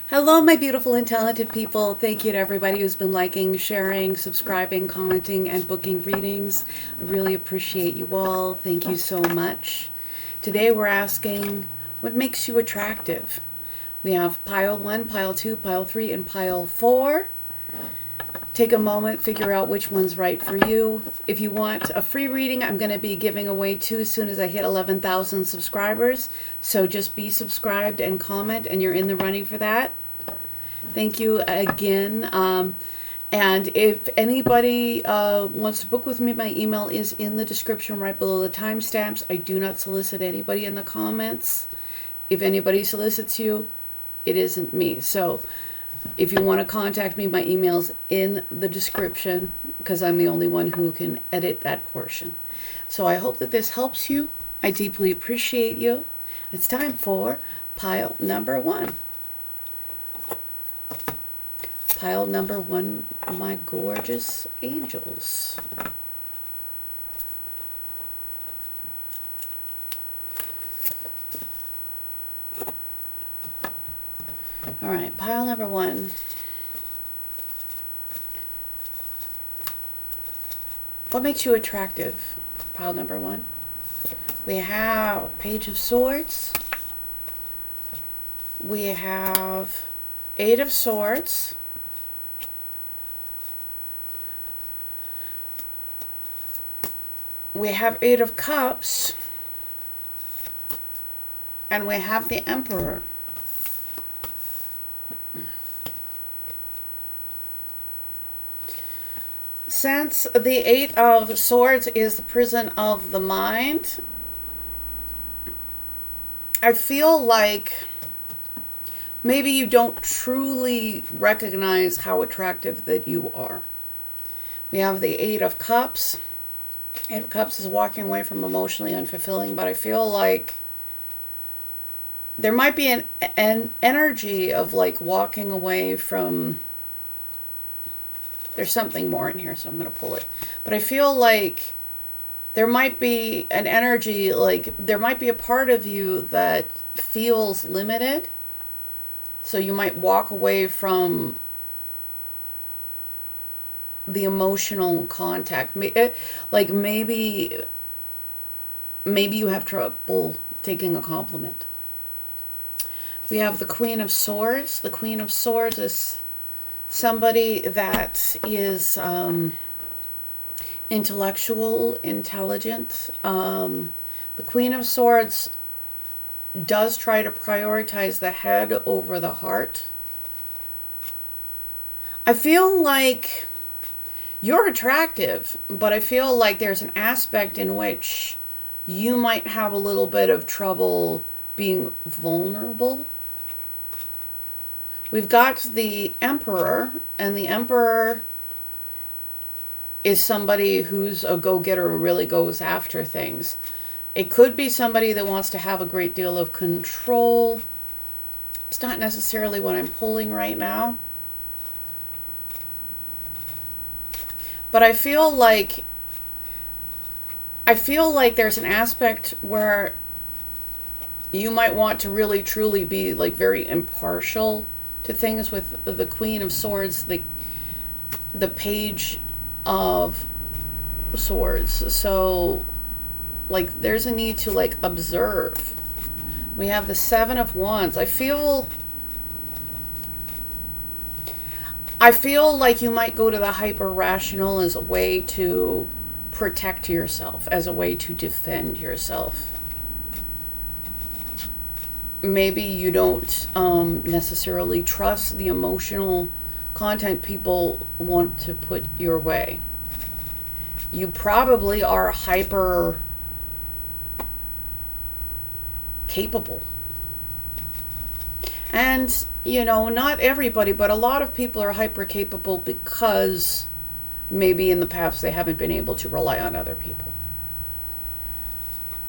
Hello, my beautiful and talented people. Thank you to everybody who's been liking, sharing, subscribing, commenting, and booking readings. I really appreciate you all. Thank you so much. Today we're asking, what makes you attractive? We have pile 1, pile 2, pile 3, and pile 4. Take a moment, figure out which one's right for you. If you want a free reading, I'm going to be giving away 2 as soon as I hit 11,000 subscribers. So just be subscribed and comment, and you're in the running for that. Thank you again. And if anybody wants to book with me, my email is in the description right below the timestamps. I do not solicit anybody in the comments. If anybody solicits you, it isn't me. So if you want to contact me, my email's in the description because I'm the only one who can edit that portion. So I hope that this helps you. I deeply appreciate you. It's time for pile number 1. Pile number 1, my gorgeous angels. All right, pile number 1. What makes you attractive? Pile number 1. We have Page of Swords. We have 8 of Swords. We have 8 of Cups. And we have the Emperor. Since the 8 of Swords is the prison of the mind, I feel like maybe you don't truly recognize how attractive that you are. We have the 8 of Cups. 8 of Cups is walking away from emotionally unfulfilling, but I feel like there might be an energy of like walking away from... There's something more in here, so I'm going to pull it. But I feel like there might be an energy, like there might be a part of you that feels limited. So you might walk away from the emotional contact. Like maybe you have trouble taking a compliment. We have the Queen of Swords. The Queen of Swords is somebody that is intellectual, intelligent. The Queen of Swords does try to prioritize the head over the heart. I feel like you're attractive, but I feel like there's an aspect in which you might have a little bit of trouble being vulnerable. We've got the Emperor, and the Emperor is somebody who's a go-getter who really goes after things. It could be somebody that wants to have a great deal of control. It's not necessarily what I'm pulling right now. But I feel like there's an aspect where you might want to really truly be like very impartial to things with the Queen of Swords, the Page of Swords. So like there's a need to like observe. We have the 7 of Wands. I feel like you might go to the hyper-rational as a way to protect yourself, as a way to defend yourself. Maybe you don't necessarily trust the emotional content people want to put your way. You probably are hyper capable. And, you know, not everybody, but a lot of people are hyper capable because maybe in the past they haven't been able to rely on other people.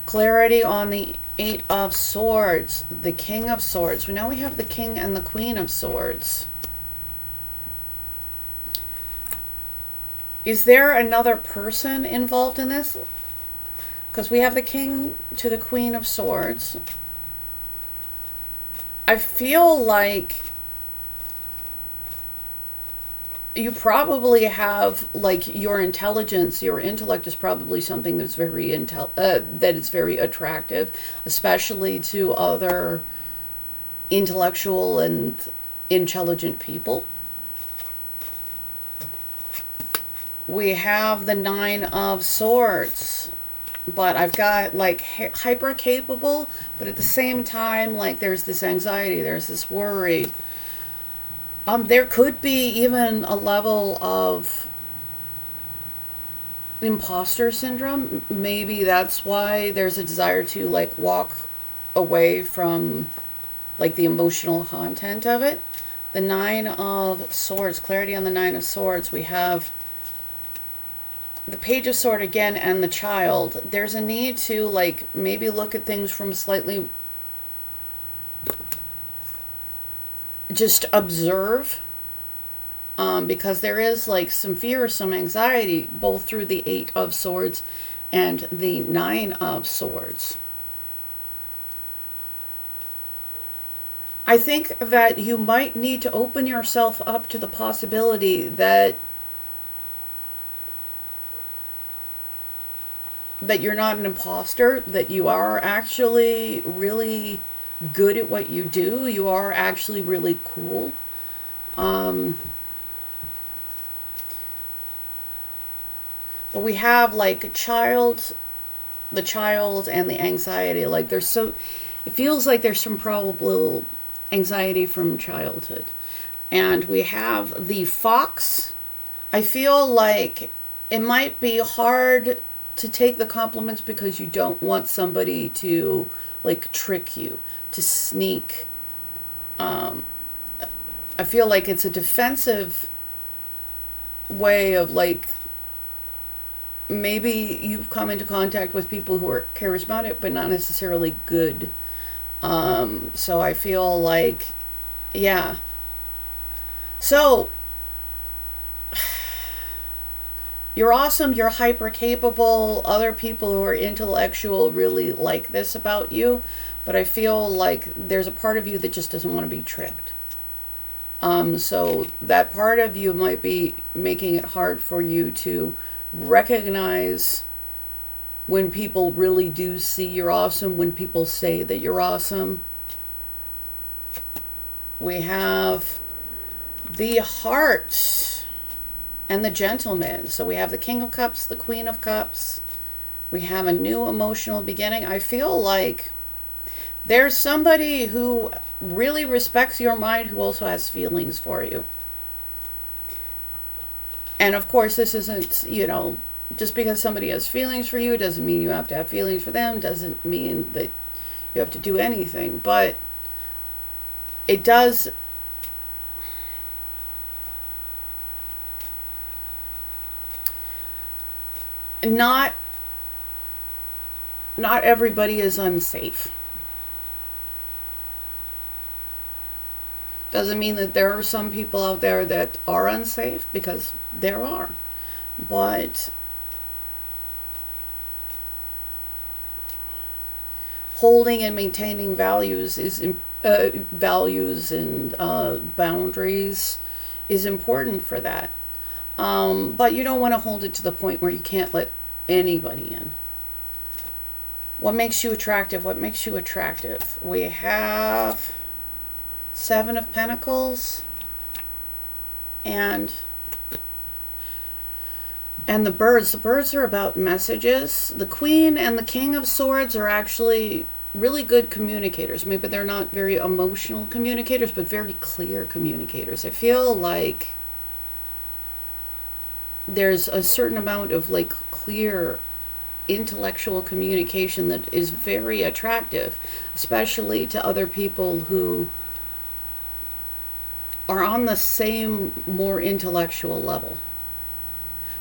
Clarity on the 8 of Swords, the King of Swords. Now we have the King and the Queen of Swords. Is there another person involved in this? Because we have the King to the Queen of Swords. I feel like you probably have, like, your intelligence, your intellect is probably something that's very that is very attractive, especially to other intellectual and intelligent people. We have the Nine of Swords, but I've got, like, hyper capable, but at the same time, like, there's this anxiety, there's this worry. There could be even a level of imposter syndrome. Maybe that's why there's a desire to, like, walk away from, like, the emotional content of it. The Nine of Swords, clarity on the Nine of Swords. We have the Page of Swords again and the Child. There's a need to, like, maybe look at things from slightly, just observe, because there is, like, some fear, some anxiety, both through the Eight of Swords and the Nine of Swords. I think that you might need to open yourself up to the possibility that you're not an imposter, that you are actually really good at what you do. You are actually really cool. But we have, like, the child and the anxiety. Like, there's so, it feels like there's some probable anxiety from childhood. And we have the Fox. I feel like it might be hard to take the compliments because you don't want somebody to, like, trick you, to sneak. I feel like it's a defensive way of, like, maybe you've come into contact with people who are charismatic but not necessarily good. So I feel like, yeah. So you're awesome, you're hyper capable. Other people who are intellectual really like this about you, but I feel like there's a part of you that just doesn't want to be tricked. So that part of you might be making it hard for you to recognize when people really do see you're awesome, when people say that you're awesome. We have the Heart and the Gentleman. So we have the King of Cups, the Queen of Cups. We have a new emotional beginning. I feel like there's somebody who really respects your mind who also has feelings for you. And of course, this isn't, you know, just because somebody has feelings for you doesn't mean you have to have feelings for them, doesn't mean that you have to do anything, but it does not everybody is unsafe. Doesn't mean that there are some people out there that are unsafe, because there are. But holding and maintaining values is values and boundaries is important for that. But you don't want to hold it to the point where you can't let anybody in. What makes you attractive? What makes you attractive? We have Seven of Pentacles and the birds. The birds are about messages. The Queen and the King of Swords are actually really good communicators. Maybe they're not very emotional communicators, but very clear communicators. I feel like there's a certain amount of, like, clear intellectual communication that is very attractive, especially to other people who are on the same, more intellectual level.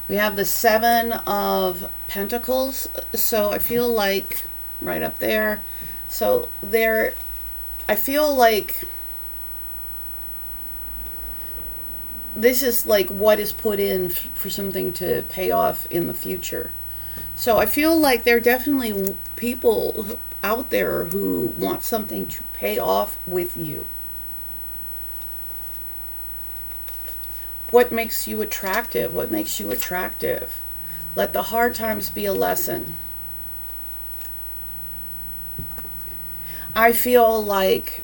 We have the Seven of Pentacles. So I feel like right up there. So there, I feel like this is like what is put in for something to pay off in the future. So I feel like there are definitely people out there who want something to pay off with you. What makes you attractive? What makes you attractive? Let the hard times be a lesson. I feel like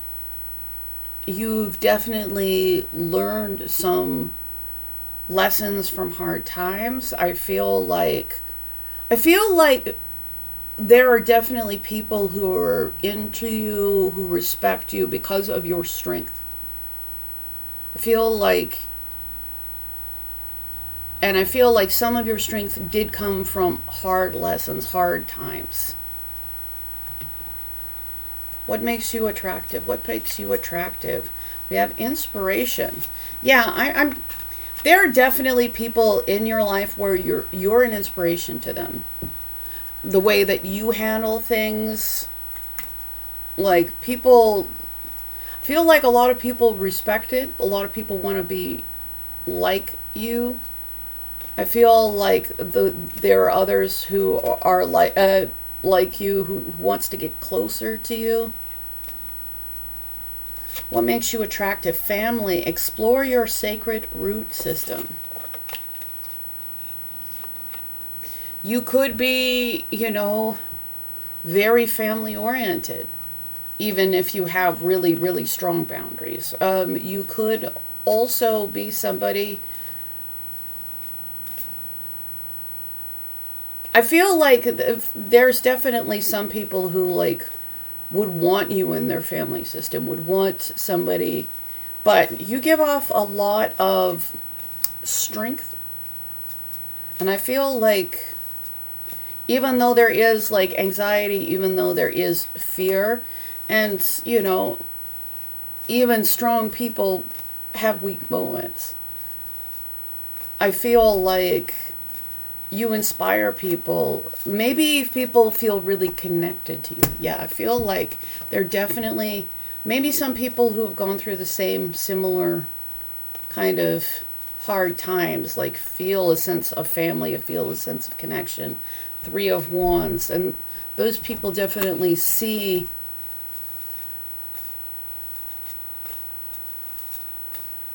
you've definitely learned some lessons from hard times. I feel like there are definitely people who are into you, who respect you because of your strength. I feel like some of your strength did come from hard lessons, hard times. What makes you attractive? What makes you attractive? We have inspiration. Yeah, there are definitely people in your life where you're an inspiration to them. The way that you handle things, like people feel like a lot of people respect it. A lot of people want to be like you. I feel like there are others who are like you, who wants to get closer to you. What makes you attractive? Family. Explore your sacred root system. You could be, very family oriented, even if you have really, really strong boundaries. You could also be somebody. I feel like there's definitely some people who would want you in their family system, would want somebody, but you give off a lot of strength. And I feel like even though there is anxiety, even though there is fear, and even strong people have weak moments, I feel like you inspire people. Maybe people feel really connected to you. Yeah, I feel like there are definitely maybe some people who have gone through the same similar kind of hard times, feel a sense of family, feel a sense of connection. 3 of Wands, and those people definitely see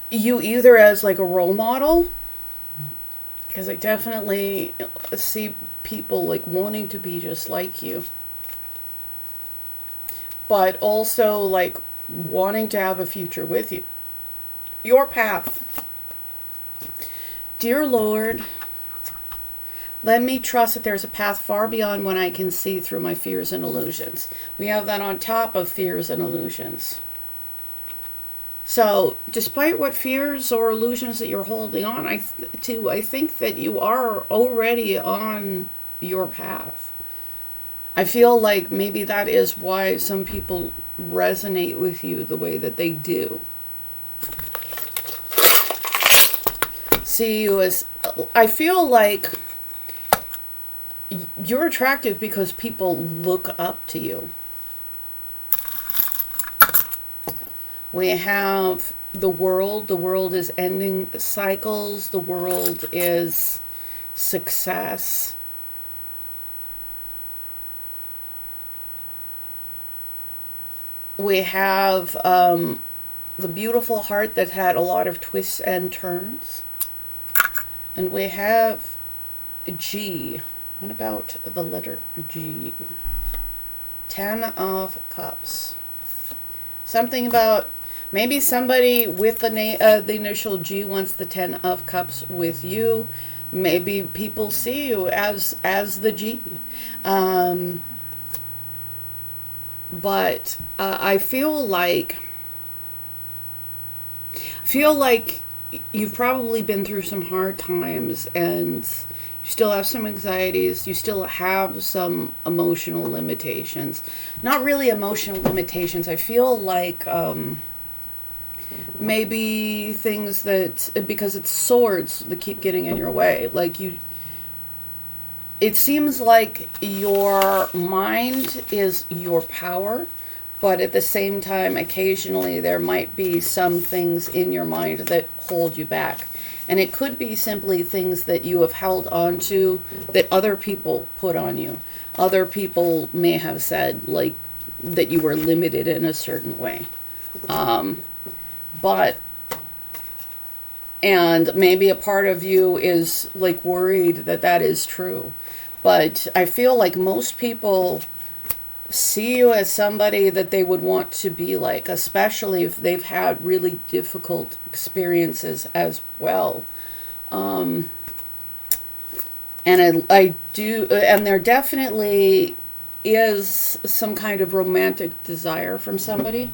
you either as a role model, because I definitely see people wanting to be just like you, but also wanting to have a future with you. Your path. Dear Lord, let me trust that there's a path far beyond what I can see through my fears and illusions. We have that on top of fears and illusions. So, despite what fears or illusions that you're holding on I think that you are already on your path. I feel like maybe that is why some people resonate with you the way that they do. See you as, I feel like you're attractive because people look up to you. We have the world. The world is ending cycles. The world is success. We have the beautiful heart that had a lot of twists and turns. And we have G. What about the letter G? 10 of Cups. Something about maybe somebody with the initial G wants the 10 of Cups with you. Maybe people see you as the G. But I feel like you've probably been through some hard times, and you still have some anxieties. You still have some emotional limitations. Not really emotional limitations. I feel like maybe things that, because it's swords that keep getting in your way. It seems like your mind is your power, but at the same time, occasionally there might be some things in your mind that hold you back. And it could be simply things that you have held on to that other people put on you. Other people may have said, that you were limited in a certain way. But And maybe a part of you is like worried that that is true. But I feel like most people see you as somebody that they would want to be like, especially if they've had really difficult experiences as well. And I do, and there definitely is some kind of romantic desire from somebody.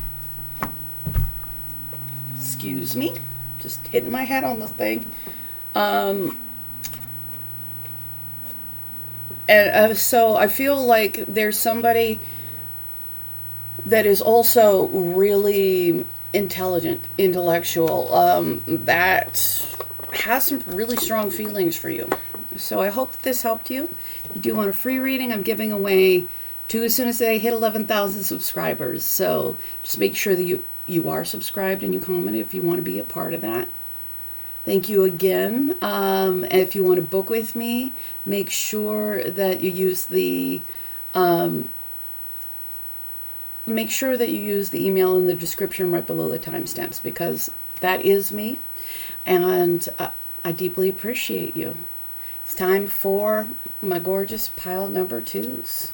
Excuse me, just hitting my head on the thing. And so I feel like there's somebody that is also really intelligent, intellectual, that has some really strong feelings for you. So I hope this helped you. If you do want a free reading, I'm giving away 2 as soon as they hit 11,000 subscribers. So just make sure that you are subscribed and you comment if you want to be a part of that. Thank you again. And if you want to book with me, make sure that you use the email in the description right below the timestamps, because that is me, and I deeply appreciate you. It's time for my gorgeous pile number 2s.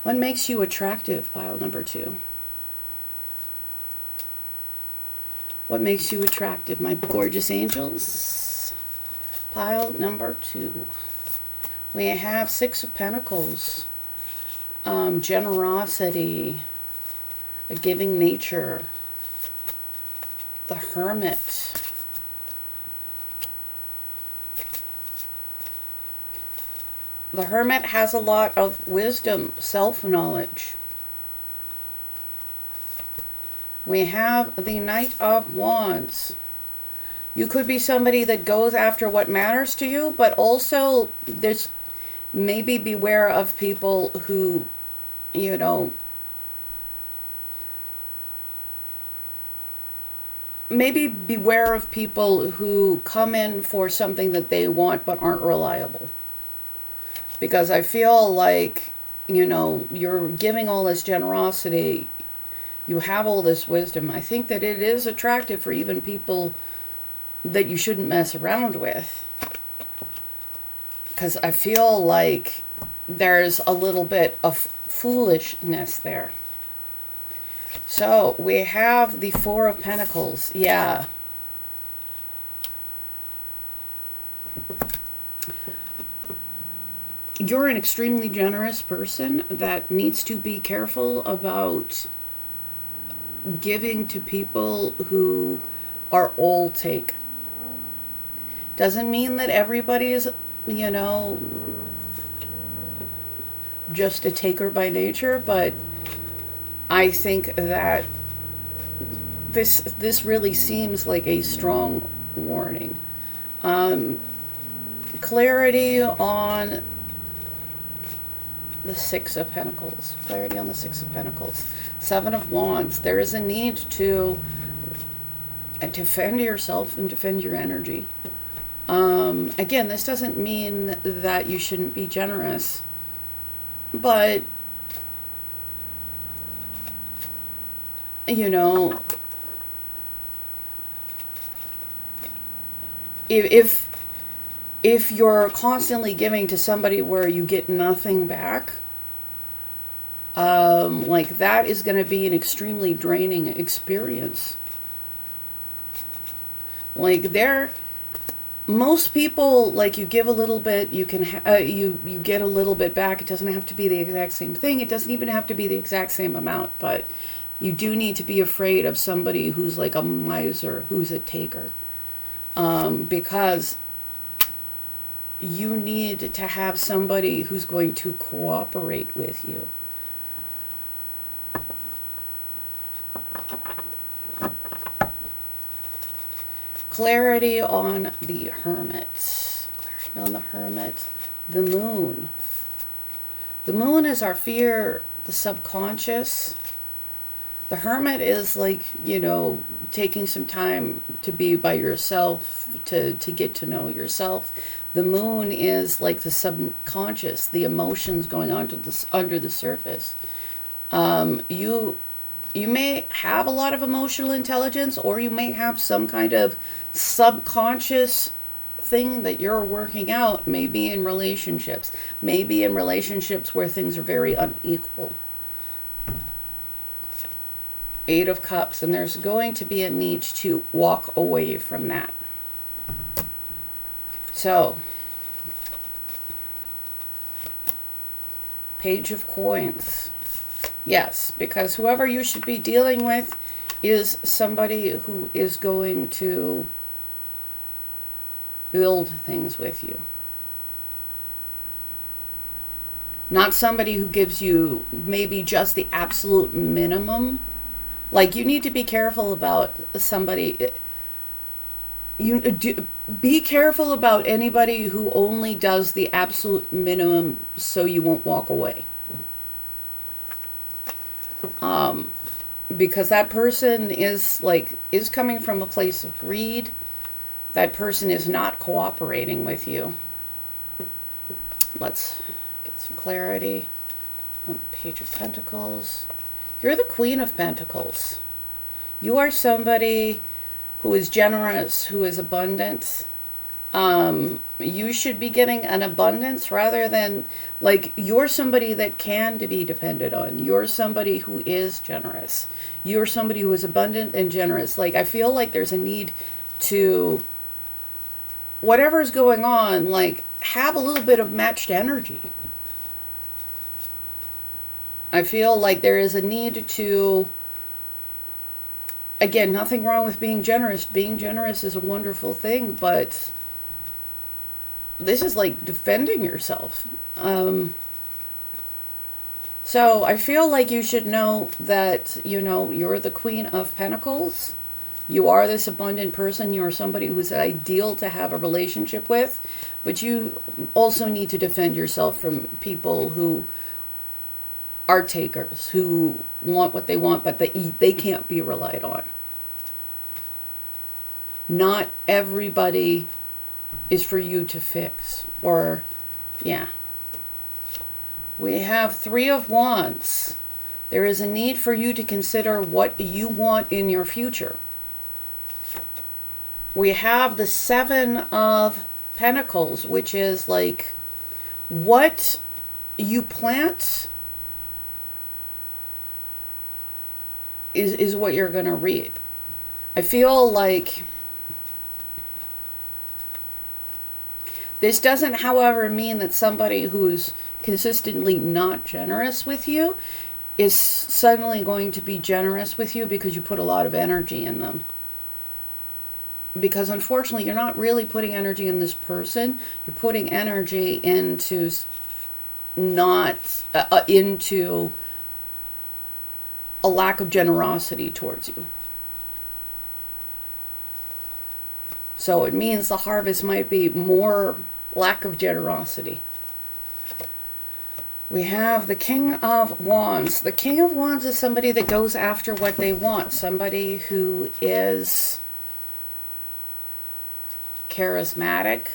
What makes you attractive, pile number 2? What makes you attractive, my gorgeous angels? Pile number 2. We have 6 of Pentacles. Generosity. A giving nature. The Hermit. The Hermit has a lot of wisdom, self-knowledge. We have the Knight of Wands. You could be somebody that goes after what matters to you, but also there's maybe beware of people who, you know, maybe beware of people who come in for something that they want but aren't reliable. Because I feel like, you know, you're giving all this generosity, you have all this wisdom. I think that it is attractive for even people that you shouldn't mess around with. Because I feel like there's a little bit of foolishness there. So we have the 4 of Pentacles. Yeah. You're an extremely generous person that needs to be careful about giving to people who are all take. Doesn't mean that everybody is, you know, just a taker by nature, but I think that this really seems like a strong warning. Clarity on the 6 of Pentacles. Clarity on the 6 of Pentacles. 7 of Wands. There is a need to defend yourself and defend your energy. Again, this doesn't mean that you shouldn't be generous, but, you know, if you're constantly giving to somebody where you get nothing back, like that is going to be an extremely draining experience. Like most people, like, you give a little bit, you can you get a little bit back. It doesn't have to be the exact same thing. It doesn't even have to be the exact same amount, but you do need to be afraid of somebody who's like a miser, who's a taker, because you need to have somebody who's going to cooperate with you. Clarity on the Hermit. Clarity on the Hermit. The Moon. The Moon is our fear, the subconscious. The Hermit is like, you know, taking some time to be by yourself, to get to know yourself. The Moon is like the subconscious, the emotions going on to under the surface. You you may have a lot of emotional intelligence, or you may have some kind of subconscious thing that you're working out, maybe in relationships, maybe in relationships where things are very unequal. Eight of Cups, and there's going to be a need to walk away from that. So, Page of Coins. Yes, because whoever you should be dealing with is somebody who is going to build things with you. Not somebody who gives you maybe just the absolute minimum. Like, you need to be careful about somebody. Be careful about anybody who only does the absolute minimum so you won't walk away. Because that person is coming from a place of greed. That person is not cooperating with you. Let's get some clarity on the Page of Pentacles. You're the Queen of Pentacles. You are somebody who is generous, who is abundant. You should be getting an abundance rather than, like, you're somebody that can be depended on. You're somebody who is generous. You're somebody who is abundant and generous. Like, I feel like there's a need to, whatever's going on, like, have a little bit of matched energy. I feel like there is a need to, again, nothing wrong with being generous. Being generous is a wonderful thing, but this is like defending yourself. So I feel like you should know that, you're the Queen of Pentacles. You are this abundant person. You are somebody who's ideal to have a relationship with, but you also need to defend yourself from people who are takers, who want what they want, but they can't be relied on. Not everybody is for you to fix, or, yeah. We have Three of Wands. There is a need for you to consider what you want in your future. We have the Seven of Pentacles, which is like, what you plant is what you're going to reap. I feel like this doesn't, however, mean that somebody who's consistently not generous with you is suddenly going to be generous with you because you put a lot of energy in them. Because unfortunately, you're not really putting energy in this person. You're putting energy into into a lack of generosity towards you. So it means the harvest might be more lack of generosity. We have the King of Wands. The King of Wands is somebody that goes after what they want. Somebody who is charismatic.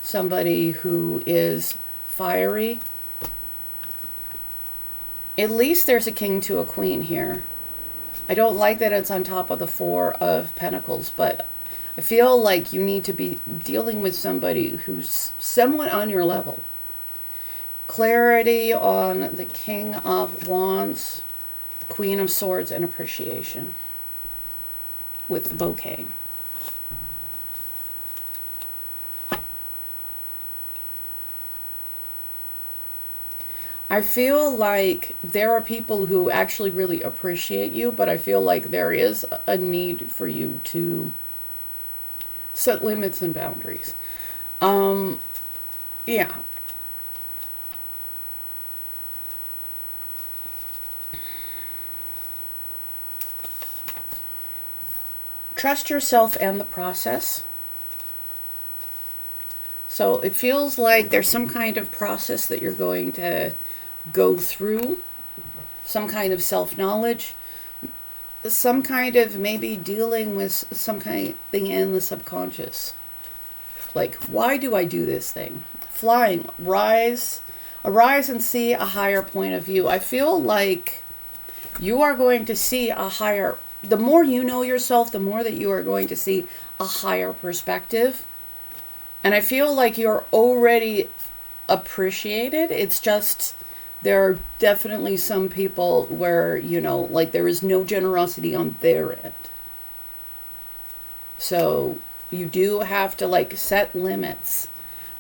Somebody who is fiery. At least there's a king to a queen here. I don't like that it's on top of the Four of Pentacles, but I feel like you need to be dealing with somebody who's somewhat on your level. Clarity on the King of Wands, Queen of Swords, and appreciation with the bouquet. I feel like there are people who actually really appreciate you, but I feel like there is a need for you to set limits and boundaries. Yeah. Trust yourself and the process. So it feels like there's some kind of process that you're going to go through, some kind of self-knowledge, some kind of maybe dealing with some kind of thing in the subconscious. Like, why do I do this thing? Flying, arise and see a higher point of view. I feel like you are going to see a higher, the more you know yourself, the more that you are going to see a higher perspective. And I feel like you're already appreciated. It's just, there are definitely some people where, you know, like there is no generosity on their end. So you do have to like set limits,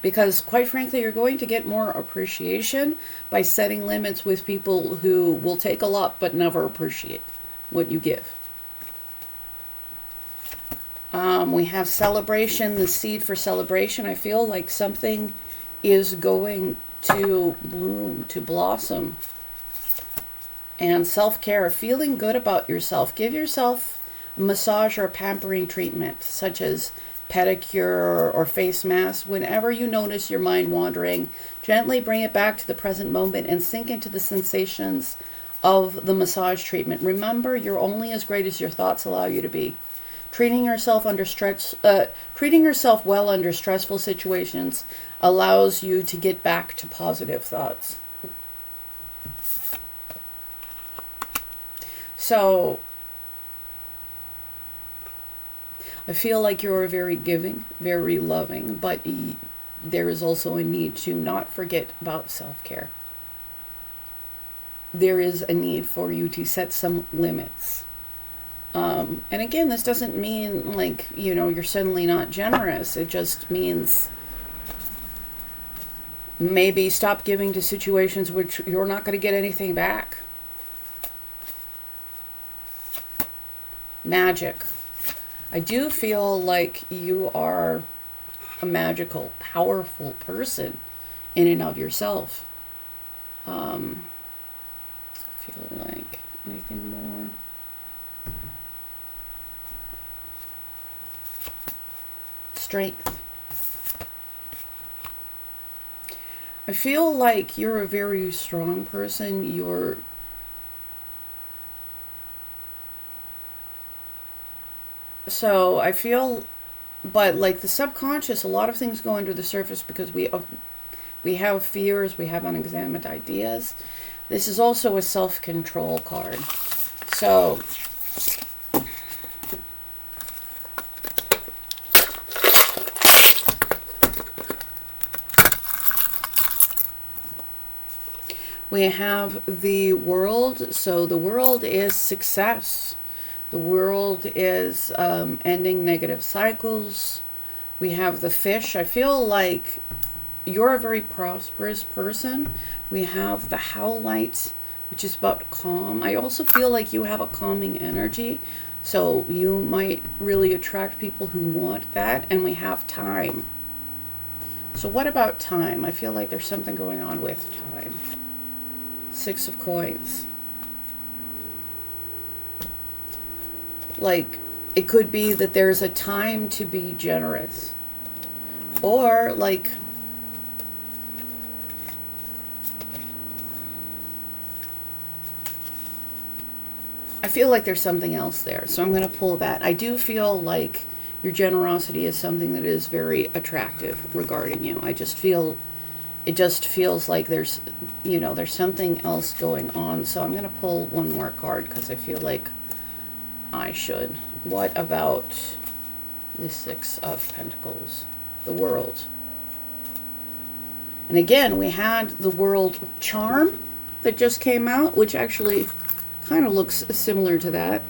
because quite frankly, you're going to get more appreciation by setting limits with people who will take a lot but never appreciate what you give. We have celebration, the seed for celebration. I feel like something is going to bloom, to blossom. And self-care, feeling good about yourself. Give yourself a massage or a pampering treatment, such as pedicure or face mask. Whenever you notice your mind wandering, gently bring it back to the present moment and sink into the sensations of the massage treatment. Remember, you're only as great as your thoughts allow you to be. Treating yourself well under stressful situations allows you to get back to positive thoughts. So I feel like you're very giving, very loving, but there is also a need to not forget about self-care. There is a need for you to set some limits. And again, this doesn't mean like, you know, you're suddenly not generous. It just means maybe stop giving to situations which you're not going to get anything back. Magic. I do feel like you are a magical, powerful person in and of yourself. Feel like anything more? Strength. I feel like you're a very strong person. So I feel, but like the subconscious, a lot of things go under the surface because we have fears, we have unexamined ideas. This is also a self-control card. So we have the world. So the world is success. The world is ending negative cycles. We have the fish. I feel like you're a very prosperous person. We have the howlite, which is about calm. I also feel like you have a calming energy. So you might really attract people who want that. And we have time. So what about time? I feel like there's something going on with time. 6 of coins. Like, it could be that there's a time to be generous. Or, like, I feel like there's something else there. So I'm going to pull that. I do feel like your generosity is something that is very attractive regarding you. I just feel, it just feels like there's, you know, there's something else going on. So I'm going to pull one more card because I feel like I should. What about the 6 of Pentacles? The World. And again, we had the World Charm that just came out, which actually kind of looks similar to that.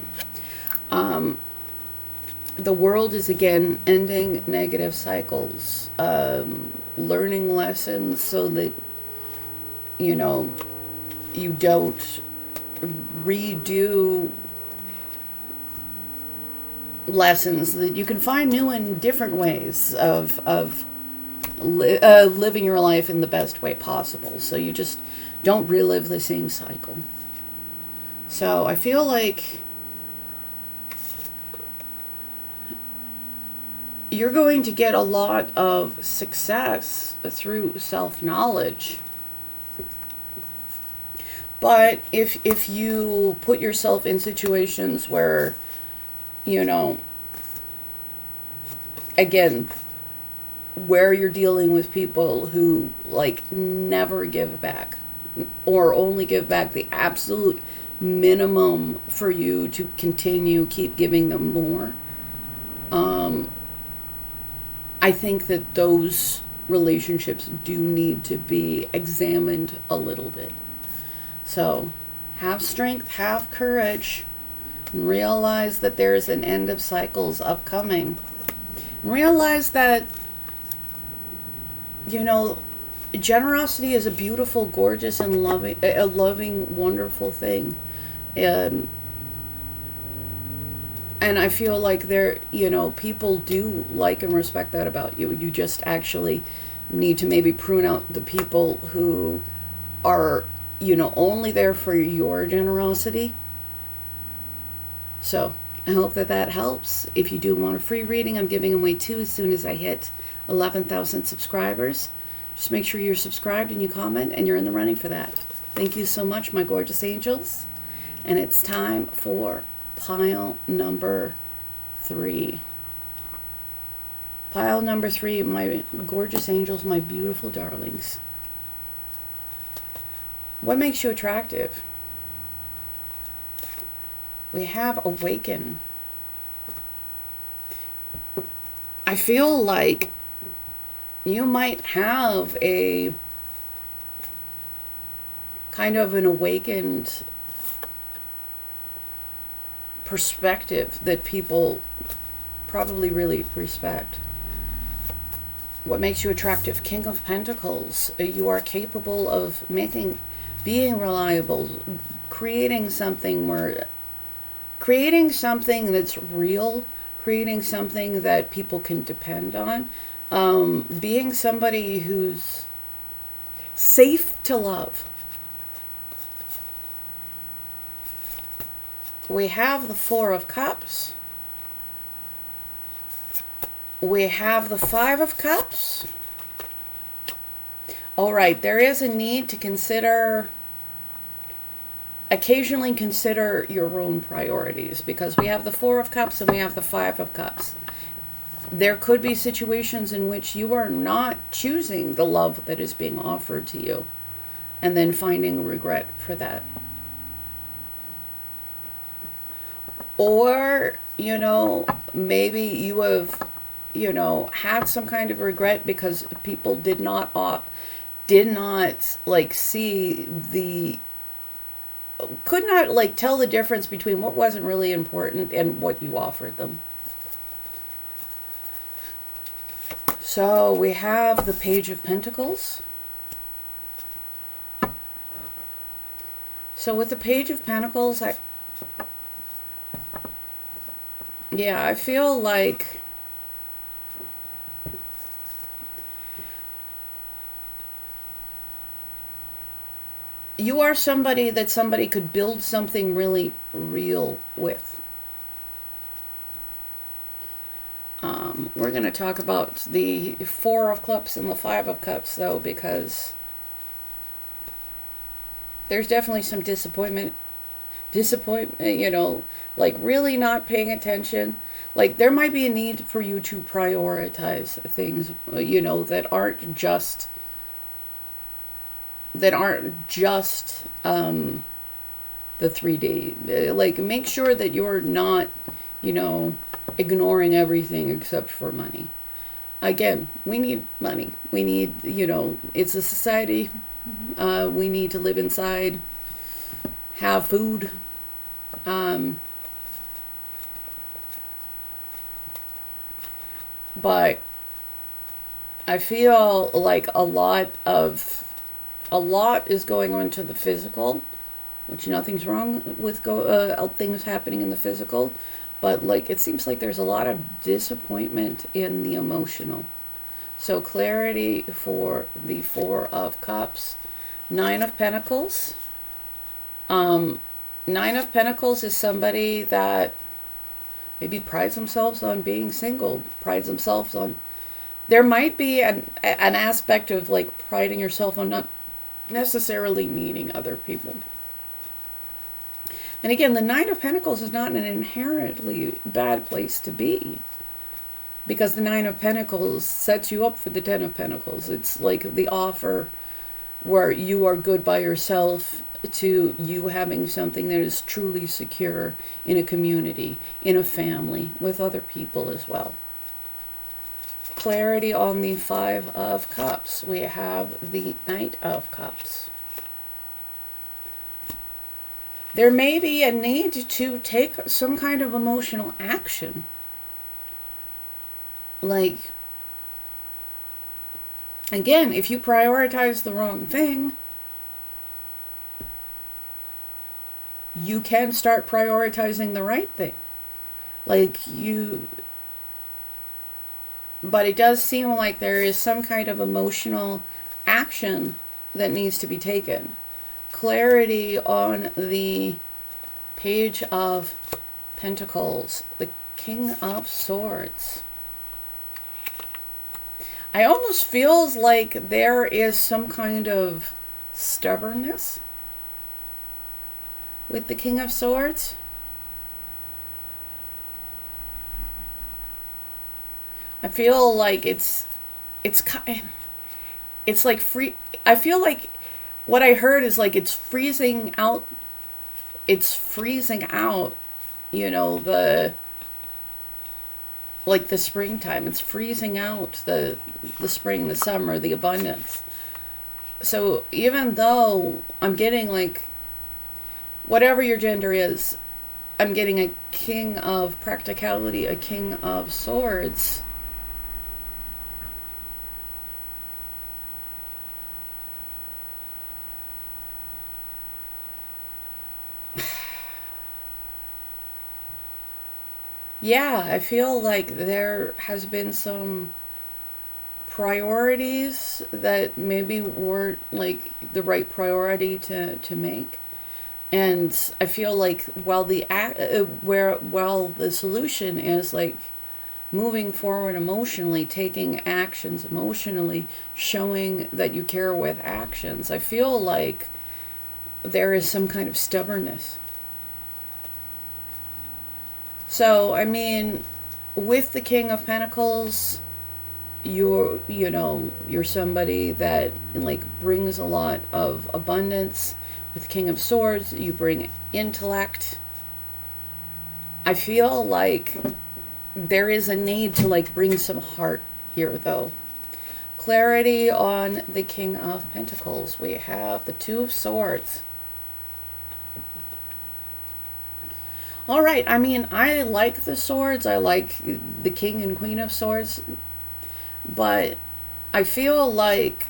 The World is again ending negative cycles, learning lessons so that, you know, you don't redo lessons, that you can find new and different ways of living your life in the best way possible. So you just don't relive the same cycle. So I feel like you're going to get a lot of success through self-knowledge. But if you put yourself in situations where, you know, again, where you're dealing with people who like never give back or only give back the absolute minimum for you to keep giving them more. I think that those relationships do need to be examined a little bit. So have strength, have courage, and realize that there's an end of cycles upcoming. Realize that, generosity is a beautiful, gorgeous, and loving, wonderful thing. And I feel like people do like and respect that about you. You just actually need to maybe prune out the people who are, only there for your generosity. So I hope that helps. If you do want a free reading, I'm giving away 2 as soon as I hit 11,000 subscribers. Just make sure you're subscribed and you comment, and you're in the running for that. Thank you so much, my gorgeous angels. And it's time for pile number 3. Pile number 3, my gorgeous angels, my beautiful darlings. What makes you attractive? We have awaken. I feel like you might have a kind of an awakened perspective that people probably really respect. What makes you attractive? King of Pentacles. You are capable of being reliable, creating something that's real, creating something that people can depend on, being somebody who's safe to love. We have the 4 of Cups. We have the 5 of Cups. All right, there is a need to occasionally consider your own priorities, because we have the 4 of Cups and we have the 5 of Cups. There could be situations in which you are not choosing the love that is being offered to you, and then finding regret for that. Or, maybe you have, had some kind of regret because people did not could not tell the difference between what wasn't really important and what you offered them. So we have the Page of Pentacles. So with the Page of Pentacles, I feel like you are somebody that somebody could build something really real with. We're going to talk about the 4 of Cups and the 5 of Cups, though, because there's definitely some disappointment, really not paying attention. There might be a need for you to prioritize things, that aren't just the 3D. Make sure that you're not, ignoring everything except for money. Again, we need money. We need, it's a society. We need to live inside, have food. But I feel like a lot is going on to the physical, which nothing's wrong with things happening in the physical, but it seems like there's a lot of disappointment in the emotional. So clarity for the 4 of Cups. 9 of Pentacles. 9 of Pentacles is somebody that maybe prides themselves on being single, prides themselves on... There might be an aspect of priding yourself on not necessarily needing other people. And again, the 9 of Pentacles is not an inherently bad place to be, because the 9 of Pentacles sets you up for the 10 of Pentacles. It's the offer where you are good by yourself to you having something that is truly secure in a community, in a family, with other people as well. Clarity on the Five of Cups. We have the Knight of Cups. There may be a need to take some kind of emotional action. Like, again, if you prioritize the wrong thing, you can start prioritizing the right thing. But it does seem like there is some kind of emotional action that needs to be taken. Clarity on the Page of Pentacles, the King of Swords. I almost feels like there is some kind of stubbornness with the King of Swords. I feel like it's like free. I feel like what I heard is like it's freezing out. It's freezing out, you know, the springtime. It's freezing out the spring, the summer, the abundance. So even though I'm getting like, whatever your gender is, I'm getting a King of Practicality, a King of Swords. Yeah, I feel like there has been some priorities that maybe weren't like the right priority to make. And I feel like while the solution is like moving forward emotionally, taking actions emotionally, showing that you care with actions, I feel like there is some kind of stubbornness. So, I mean, with the King of Pentacles, you're somebody that like brings a lot of abundance. With King of Swords, you bring intellect. I feel like there is a need to like bring some heart here though. Clarity on the King of Pentacles. We have the Two of Swords. All right, I mean, I like the swords. I like the King and Queen of Swords. But I feel like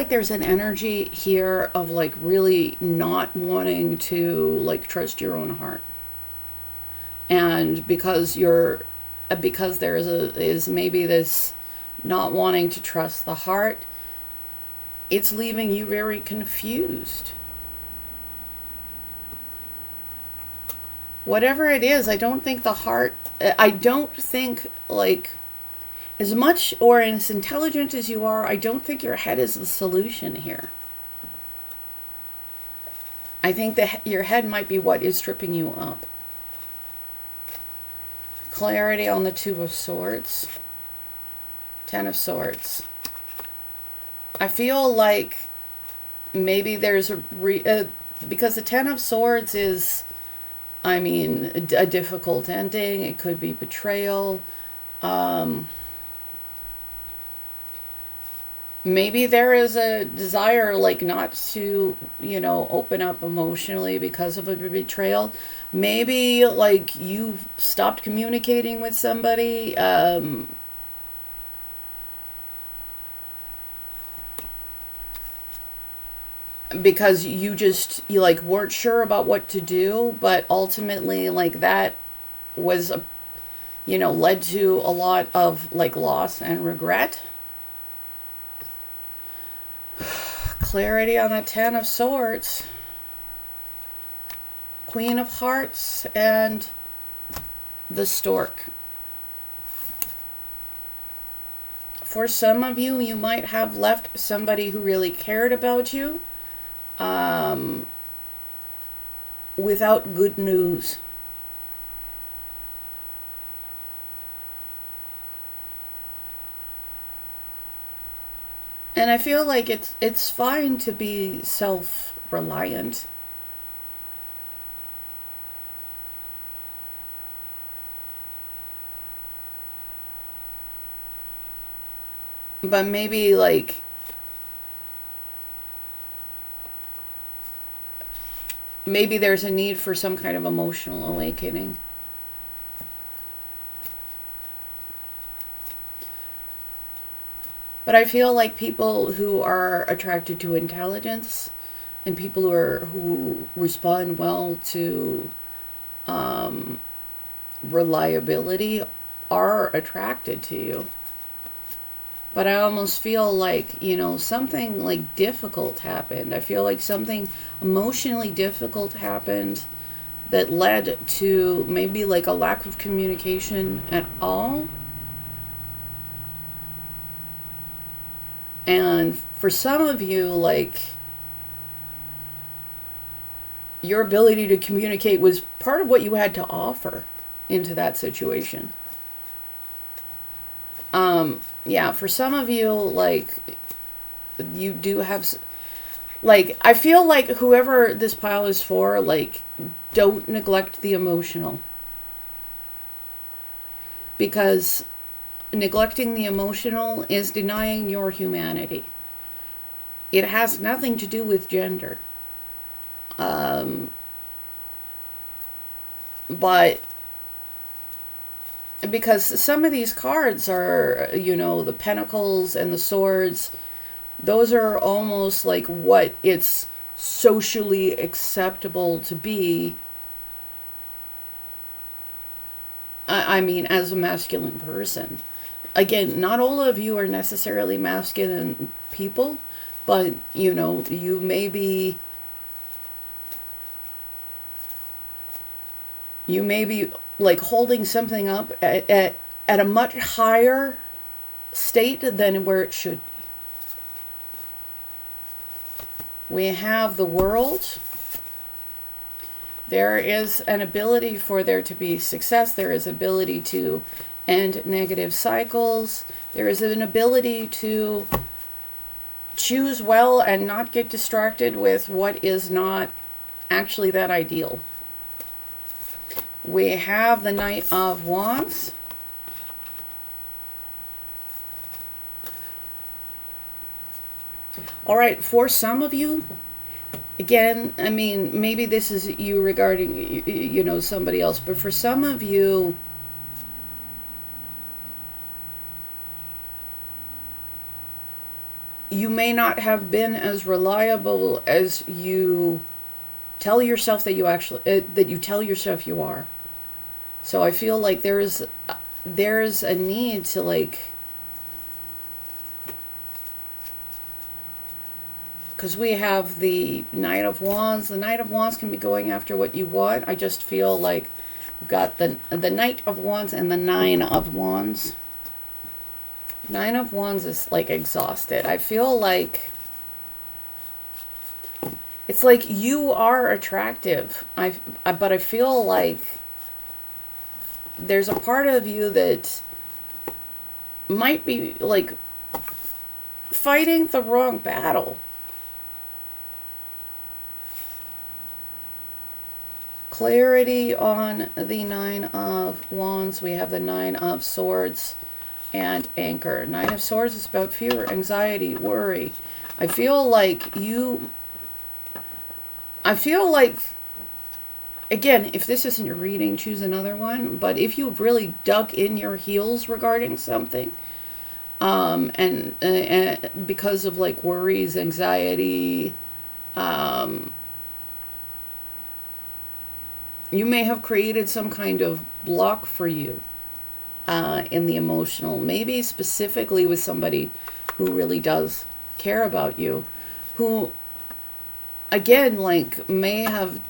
there's an energy here of like really not wanting to like trust your own heart. And because there is maybe this not wanting to trust the heart, it's leaving you very confused. Whatever it is, I don't think like, as much or as intelligent as you are, I don't think your head is the solution here. I think that your head might be what is tripping you up. Clarity on the Two of Swords. Ten of Swords. I feel like maybe there's because the Ten of Swords is, I mean, a difficult ending. It could be betrayal. Maybe there is a desire like not to, open up emotionally because of a betrayal. Maybe like you've stopped communicating with somebody. Because you like weren't sure about what to do, but ultimately like that was led to a lot of like loss and regret. Clarity on the Ten of Swords. Queen of Hearts and the Stork. For some of you, you might have left somebody who really cared about you without good news. And I feel like it's fine to be self-reliant. But maybe like maybe there's a need for some kind of emotional awakening. But I feel like people who are attracted to intelligence and people who respond well to reliability are attracted to you. But I almost feel like, you know, something like difficult happened. I feel like something emotionally difficult happened that led to maybe like a lack of communication at all. And for some of you, like, your ability to communicate was part of what you had to offer into that situation. Yeah, for some of you, like, you do have, like, I feel like whoever this pile is for, like, don't neglect the emotional. Because neglecting the emotional is denying your humanity. It has nothing to do with gender. But because some of these cards are, you know, the pentacles and the swords, those are almost like what it's socially acceptable to be. I mean, as a masculine person. Again, not all of you are necessarily masculine people, but, you know, you may be like holding something up at a much higher state than where it should be. We have the World. There is an ability for there to be success. There is ability to end negative cycles. There is an ability to choose well and not get distracted with what is not actually that ideal. We have the Knight of Wands. All right, for some of you, again, I mean, maybe this is you regarding, you know, somebody else, but for some of you, you may not have been as reliable as you tell yourself that you actually, that you tell yourself you are. So I feel like there's a need to, like, because we have the Knight of Wands. The Knight of Wands can be going after what you want. I just feel like we've got the Knight of Wands and the Nine of Wands. Nine of Wands is like exhausted. I feel like it's like you are attractive. But I feel like there's a part of you that might be like fighting the wrong battle. Clarity on the Nine of Wands. We have the Nine of Swords and Anchor. Nine of Swords is about fear, anxiety, worry. I feel like, again, if this isn't your reading, choose another one. But if you've really dug in your heels regarding something, and because of like worries, anxiety, you may have created some kind of block for you in the emotional. Maybe specifically with somebody who really does care about you, who, again, like may have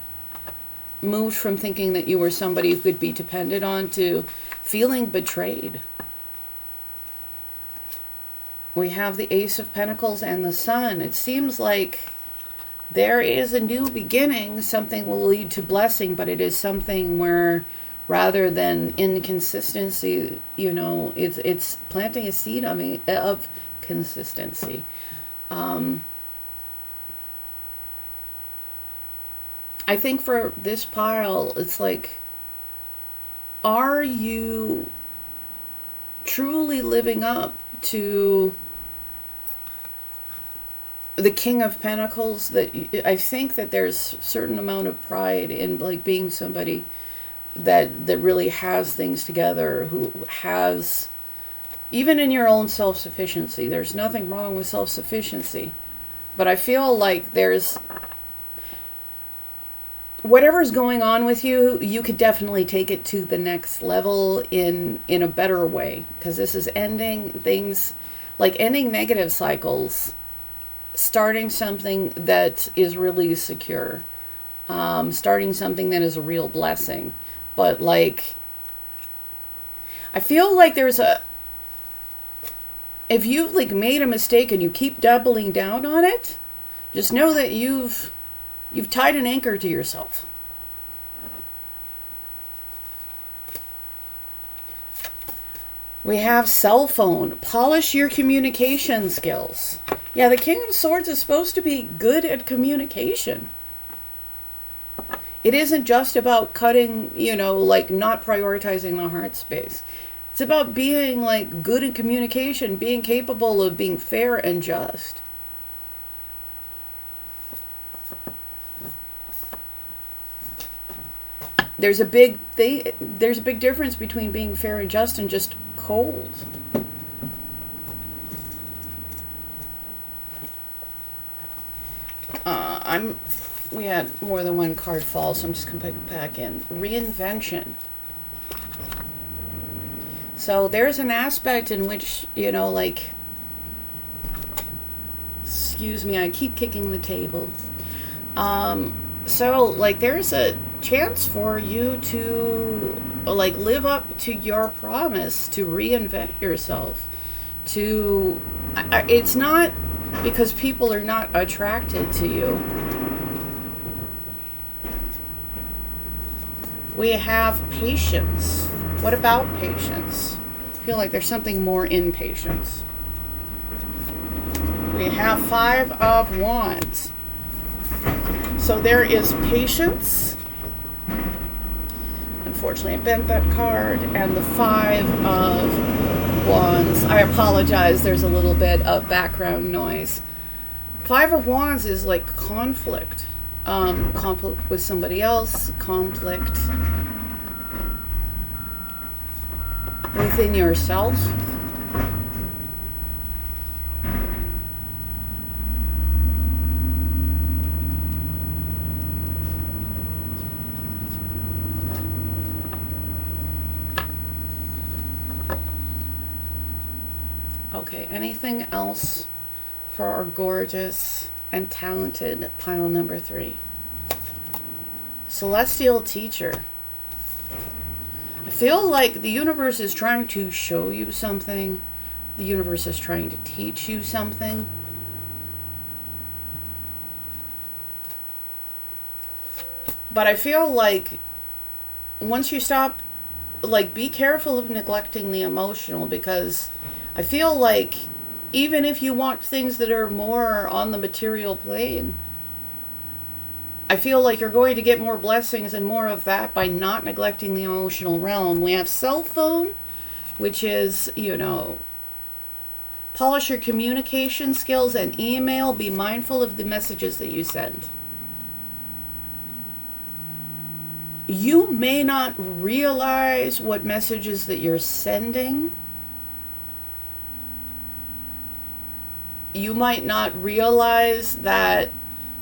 moved from thinking that you were somebody who could be depended on to feeling betrayed. We have the Ace of Pentacles and the Sun. It seems like there is a new beginning. Something will lead to blessing, but it is something where rather than inconsistency. You know, it's planting a seed of consistency. I think for this pile, it's like, are you truly living up to the King of Pentacles? That I think that there's a certain amount of pride in like being somebody that really has things together, who has, even in your own self-sufficiency, there's nothing wrong with self-sufficiency, but I feel like there's whatever's going on with you, you could definitely take it to the next level in a better way, because this is ending things, like ending negative cycles, starting something that is really secure, starting something that is a real blessing. But like, I feel like there's if you've like made a mistake and you keep doubling down on it, just know that you've tied an anchor to yourself. We have cell phone. Polish your communication skills. Yeah, the King of Swords is supposed to be good at communication. It isn't just about cutting, you know, like not prioritizing the heart space. It's about being like good at communication, being capable of being fair and just. There's a big difference between being fair and just and just cold. We had more than one card fall, so I'm just going to put it back in. Reinvention. So there's an aspect in which, you know, like, excuse me, I keep kicking the table. So like there's a chance for you to like live up to your promise to reinvent yourself. To it's not because people are not attracted to you. We have patience. What about patience? I feel like there's something more in patience. We have 5 of Wands. So there is patience. Unfortunately, I bent that card. And the 5 of Wands. I apologize. There's a little bit of background noise. 5 of Wands is like conflict. Conflict with somebody else. Conflict within yourself. Okay, anything else for our gorgeous and talented pile number 3? Celestial Teacher. I feel like the universe is trying to show you something. The universe is trying to teach you something. But I feel like once you stop, like, be careful of neglecting the emotional, because I feel like even if you want things that are more on the material plane, I feel like you're going to get more blessings and more of that by not neglecting the emotional realm. We have cell phone, which is, you know, polish your communication skills, and email. Be mindful of the messages that you send. You may not realize what messages that you're sending. You might not realize that,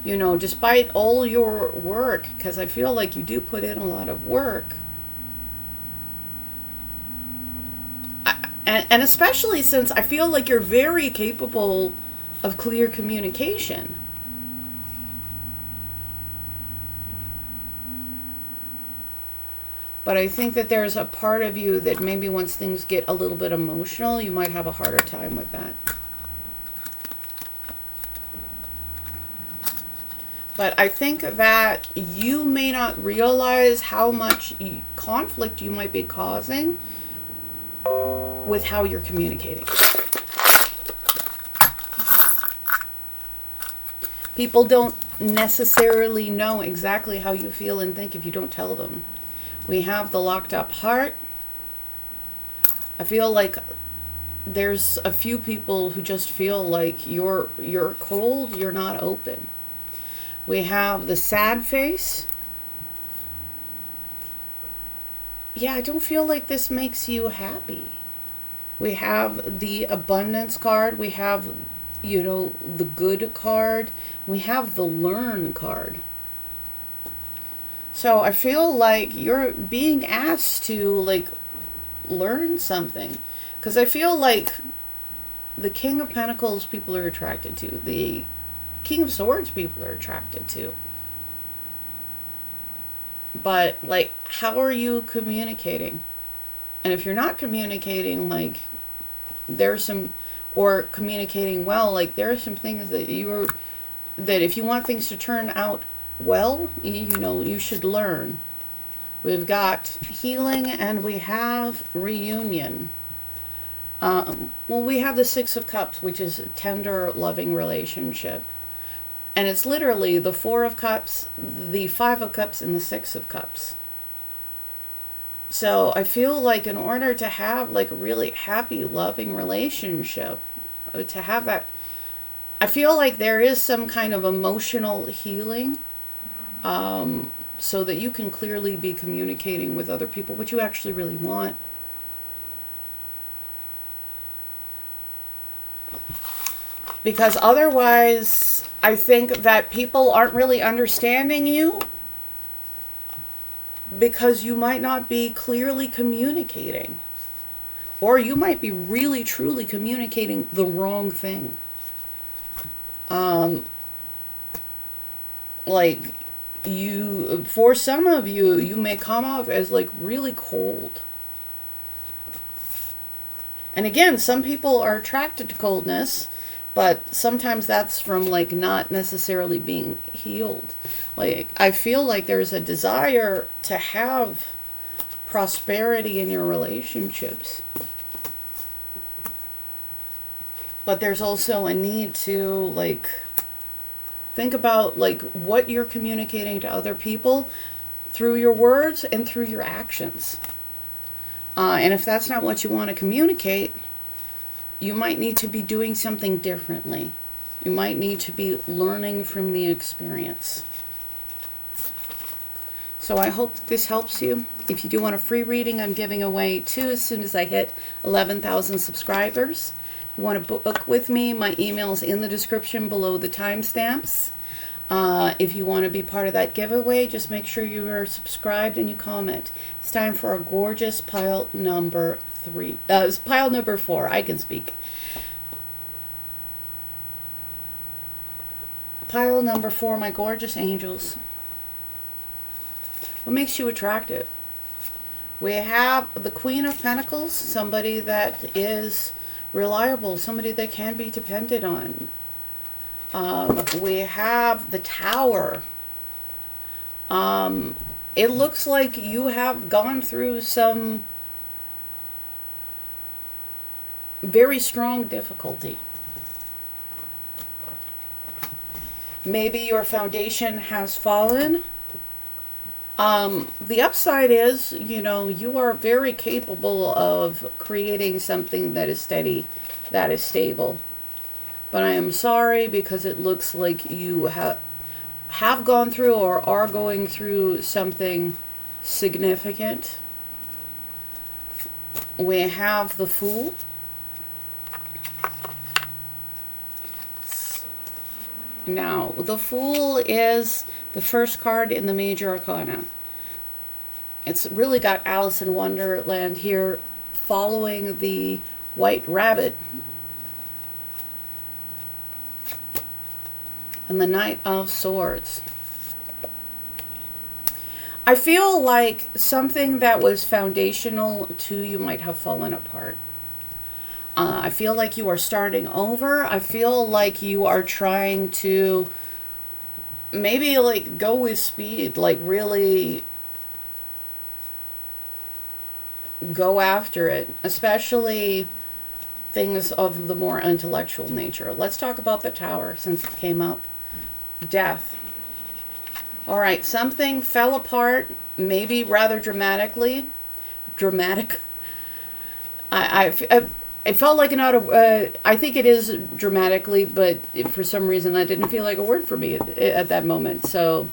you know, despite all your work, because I feel like you do put in a lot of work, and especially since I feel like you're very capable of clear communication. But I think that there's a part of you that maybe once things get a little bit emotional, you might have a harder time with that. But I think that you may not realize how much conflict you might be causing with how you're communicating. People don't necessarily know exactly how you feel and think if you don't tell them. We have the locked up heart. I feel like there's a few people who just feel like you're cold, you're not open. We have the sad face. Yeah, I don't feel like this makes you happy. We have the abundance card. We have, you know, the good card. We have the learn card. So I feel like you're being asked to, like, learn something. Because I feel like the King of Pentacles people are attracted to. The King of Swords people are attracted to. But, like, how are you communicating? And if you're not communicating, like, there's some, or communicating well, like, there are some things that that if you want things to turn out well, you know, you should learn. We've got healing and we have reunion. Well, we have the Six of Cups, which is a tender, loving relationship. And it's literally the Four of Cups, the Five of Cups, and the Six of Cups. So I feel like in order to have, like, a really happy, loving relationship, to have that, I feel like there is some kind of emotional healing, so that you can clearly be communicating with other people what you actually really want. Because otherwise, I think that people aren't really understanding you because you might not be clearly communicating. Or you might be really, truly communicating the wrong thing. Like, for some of you, you may come off as, like, really cold. And again, some people are attracted to coldness, but sometimes that's from, like, not necessarily being healed. Like, I feel like there's a desire to have prosperity in your relationships. But there's also a need to, like, think about, like, what you're communicating to other people through your words and through your actions. And if that's not what you want to communicate, you might need to be doing something differently. You might need to be learning from the experience. So I hope this helps you. If you do want a free reading, I'm giving away 2 as soon as I hit 11,000 subscribers. If you want to book with me, my email's in the description below the timestamps. If you want to be part of that giveaway, just make sure you are subscribed and you comment. It's time for our gorgeous pile number 3. Pile number 4. I can speak. Pile number 4, my gorgeous angels. What makes you attractive? We have the Queen of Pentacles, somebody that is reliable, somebody that can be depended on. We have the Tower. It looks like you have gone through some very strong difficulty. Maybe your foundation has fallen. The upside is, you know, you are very capable of creating something that is steady, that is stable. But I am sorry because it looks like you have gone through or are going through something significant. We have the Fool. Now, the Fool is the first card in the Major Arcana. It's really got Alice in Wonderland here following the White Rabbit. And the Knight of Swords. I feel like something that was foundational to you might have fallen apart. I feel like you are starting over. I feel like you are trying to maybe like go with speed, like really go after it, especially things of the more intellectual nature. Let's talk about the Tower since it came up. Death. All right, something fell apart, maybe rather dramatically. Dramatic. It felt like I think it is dramatically, but for some reason that didn't feel like a word for me at that moment. So,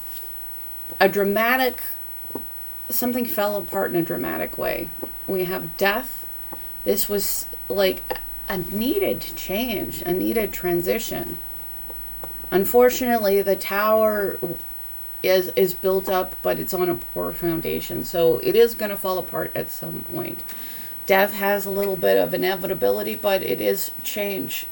something fell apart in a dramatic way. We have death. This was like a needed change, a needed transition. Unfortunately, the Tower is built up, but it's on a poor foundation. So it is going to fall apart at some point. Death has a little bit of inevitability, but it is change.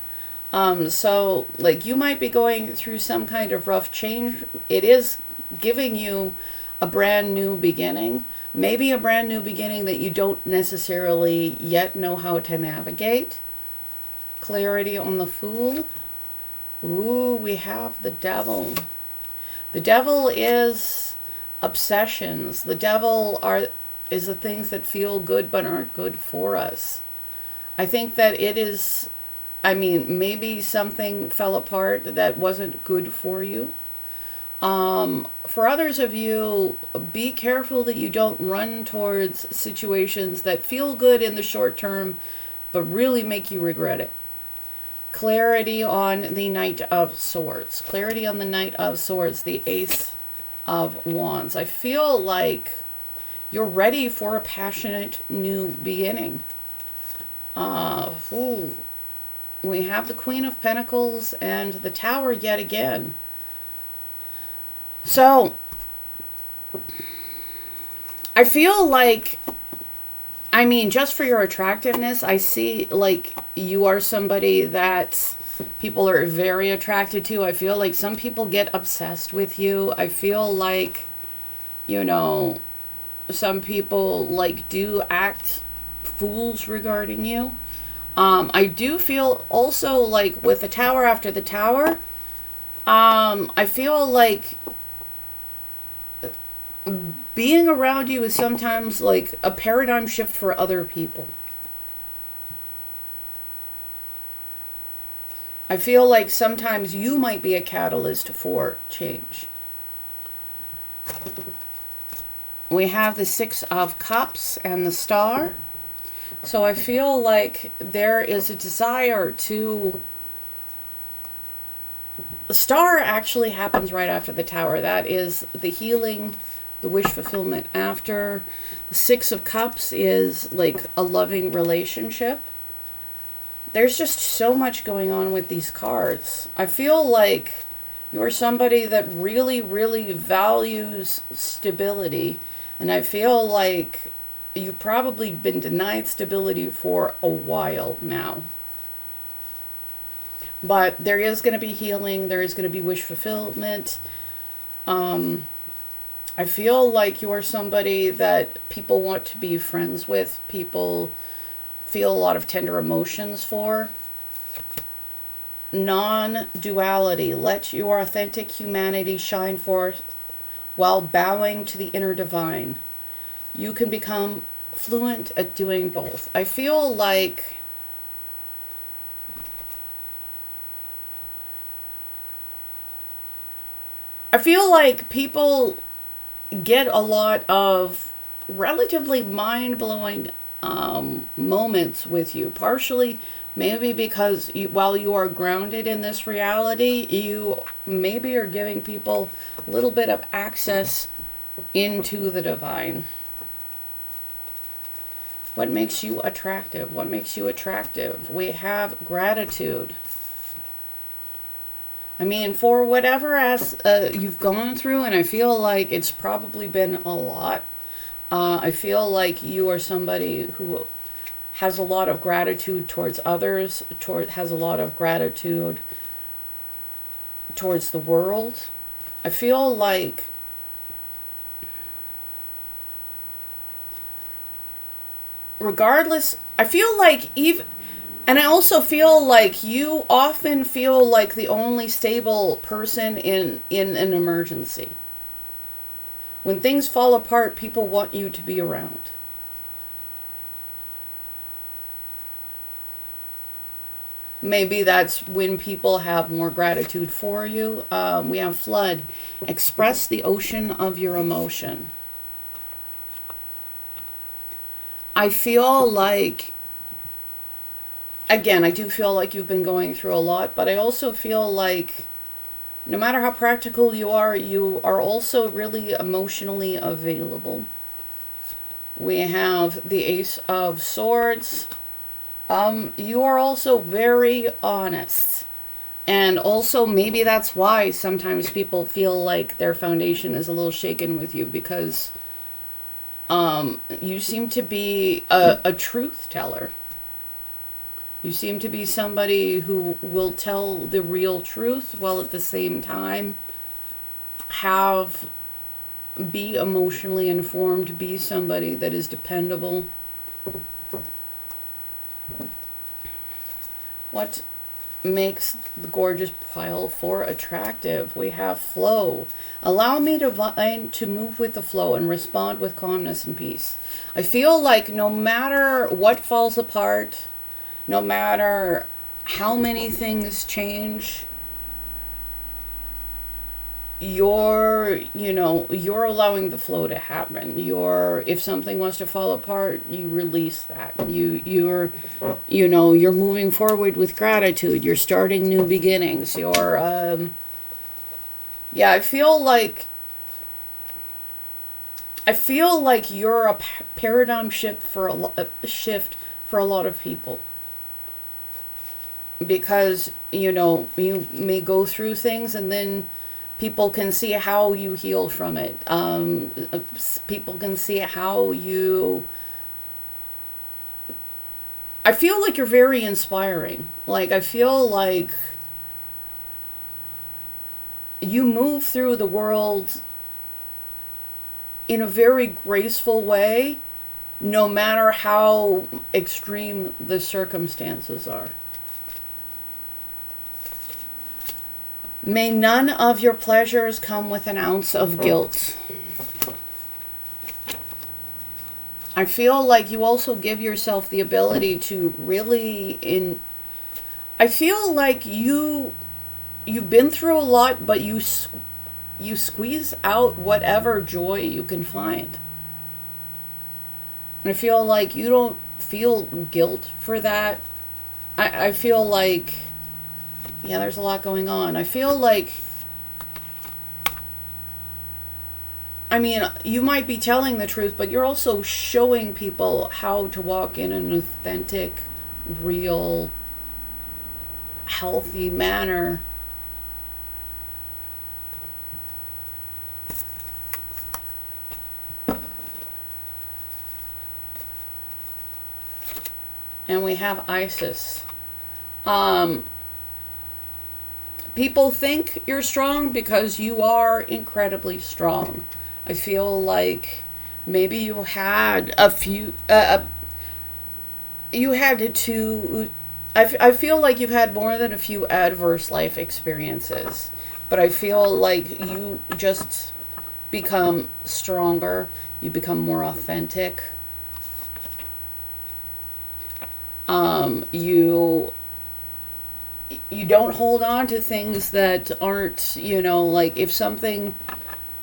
So like you might be going through some kind of rough change. It is giving you a brand new beginning. Maybe a brand new beginning that you don't necessarily yet know how to navigate. Clarity on the Fool. Ooh, we have the Devil. The Devil is obsessions. The Devil is the things that feel good but aren't good for us. I think that it is, maybe something fell apart that wasn't good for you. For others of you, be careful that you don't run towards situations that feel good in the short term, but really make you regret it. Clarity on the Knight of Swords. Clarity on the Knight of Swords, the Ace of Wands. I feel like you're ready for a passionate new beginning. We have the Queen of Pentacles and the Tower yet again. So, I feel like, just for your attractiveness, I see like you are somebody that people are very attracted to. I feel like some people get obsessed with you. I feel like, some people like do act fools regarding you. I do feel also like with the Tower after the Tower, I feel like being around you is sometimes like a paradigm shift for other people. I feel like sometimes you might be a catalyst for change. We have the Six of Cups and the Star. So I feel like there is a desire to... The Star actually happens right after the Tower. That is the healing, the wish fulfillment after. The Six of Cups is like a loving relationship. There's just so much going on with these cards. I feel like you're somebody that really, really values stability. And I feel like you've probably been denied stability for a while now. But there is going to be healing. There is going to be wish fulfillment. I feel like you are somebody that people want to be friends with. People feel a lot of tender emotions for. Non-duality. Let your authentic humanity shine forth while bowing to the inner divine. You can become fluent at doing both. I feel like people get a lot of relatively mind-blowing moments with you. Partially, maybe because while you are grounded in this reality, you maybe are giving people a little bit of access into the divine. What makes you attractive? What makes you attractive? We have gratitude. For whatever you've gone through, and I feel like it's probably been a lot. I feel like you are somebody who has a lot of gratitude towards others, has a lot of gratitude towards the world. I feel like regardless, I feel like even, And I also feel like you often feel like the only stable person in an emergency. When things fall apart, people want you to be around. Maybe that's when people have more gratitude for you. We have flood. Express the ocean of your emotion. I feel like, again, I do feel like you've been going through a lot, but I also feel like no matter how practical you are also really emotionally available. We have the Ace of Swords. You are also very honest. And also maybe that's why sometimes people feel like their foundation is a little shaken with you, because you seem to be a truth teller. You seem to be somebody who will tell the real truth while at the same time be emotionally informed, be somebody that is dependable. What makes the gorgeous pile 4 attractive? We have flow. Allow me to move with the flow and respond with calmness and peace. I feel like no matter what falls apart, no matter how many things change, you're allowing the flow to happen. If something wants to fall apart, you release that. You're moving forward with gratitude. You're starting new beginnings. I feel like you're a paradigm shift for a lot of people. Because, you may go through things and then people can see how you heal from it. People can see how I feel like you're very inspiring. Like, I feel like you move through the world in a very graceful way, no matter how extreme the circumstances are. May none of your pleasures come with an ounce of guilt. I feel like you also give yourself the ability to really I feel like you've been through a lot, but you squeeze out whatever joy you can find. And I feel like you don't feel guilt for that. I feel like, yeah, there's a lot going on. I feel like, you might be telling the truth, but you're also showing people how to walk in an authentic, real, healthy manner. And we have Isis. People think you're strong because you are incredibly strong. I feel like maybe you had a few, I feel like you've had more than a few adverse life experiences, but I feel like you just become stronger, you become more authentic. You don't hold on to things that aren't, like if something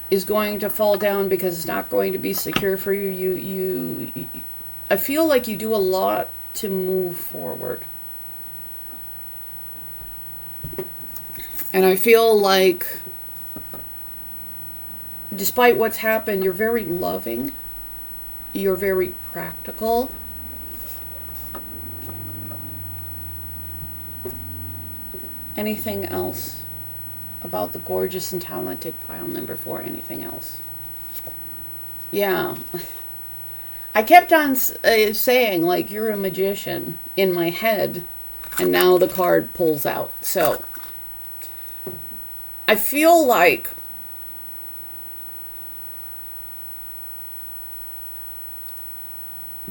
is going to fall down because it's not going to be secure for you, I feel like you do a lot to move forward. And I feel like despite what's happened, you're very loving, you're very practical. Anything else about the gorgeous and talented pile number 4? Anything else? Yeah. I kept on saying, like, you're a magician in my head, and now the card pulls out. So, I feel like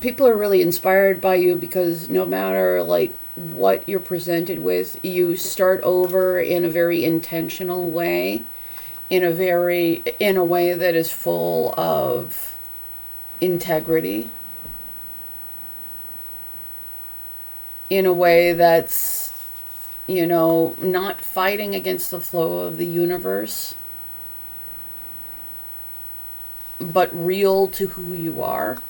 people are really inspired by you because no matter, like, what you're presented with, you start over in a very intentional way, in a way that is full of integrity, in a way that's, you know, not fighting against the flow of the universe, but real to who you are.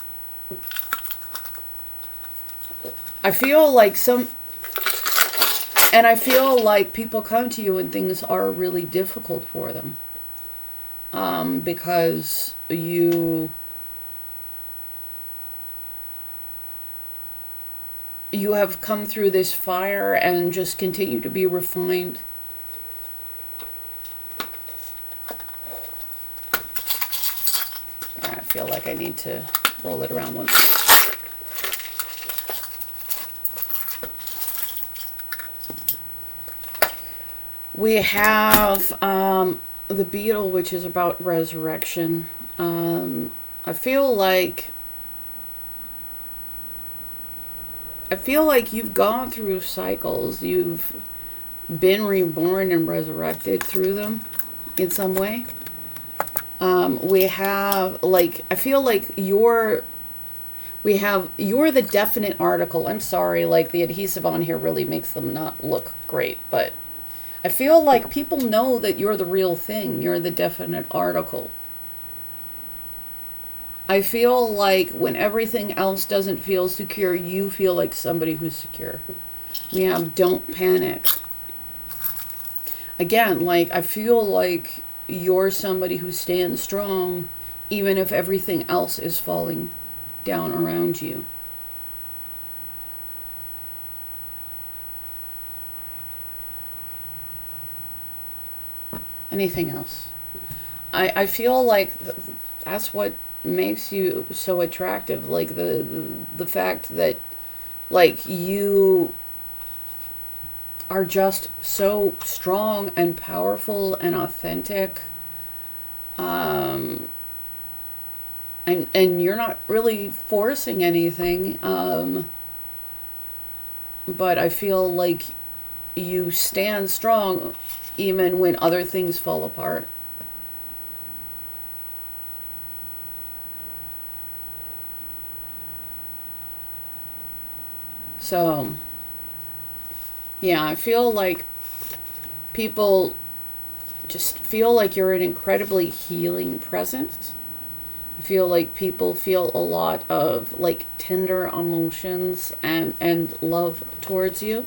I feel like people come to you and things are really difficult for them. Because you have come through this fire and just continue to be refined. I feel like I need to roll it around once. We have the beetle, which is about resurrection. I feel like you've gone through cycles. You've been reborn and resurrected through them in some way. We have, like, I feel like you're the definite article. I'm sorry, like, the adhesive on here really makes them not look great, but I feel like people know that you're the real thing. You're the definite article. I feel like when everything else doesn't feel secure, you feel like somebody who's secure. We have don't panic. Again, like, I feel like you're somebody who stands strong even if everything else is falling down around you. Anything else? I feel like that's what makes you so attractive, like the fact that, like, you are just so strong and powerful and authentic, and you're not really forcing anything, but I feel like you stand strong even when other things fall apart. So, yeah, I feel like people just feel like you're an incredibly healing presence. I feel like people feel a lot of, like, tender emotions and love towards you.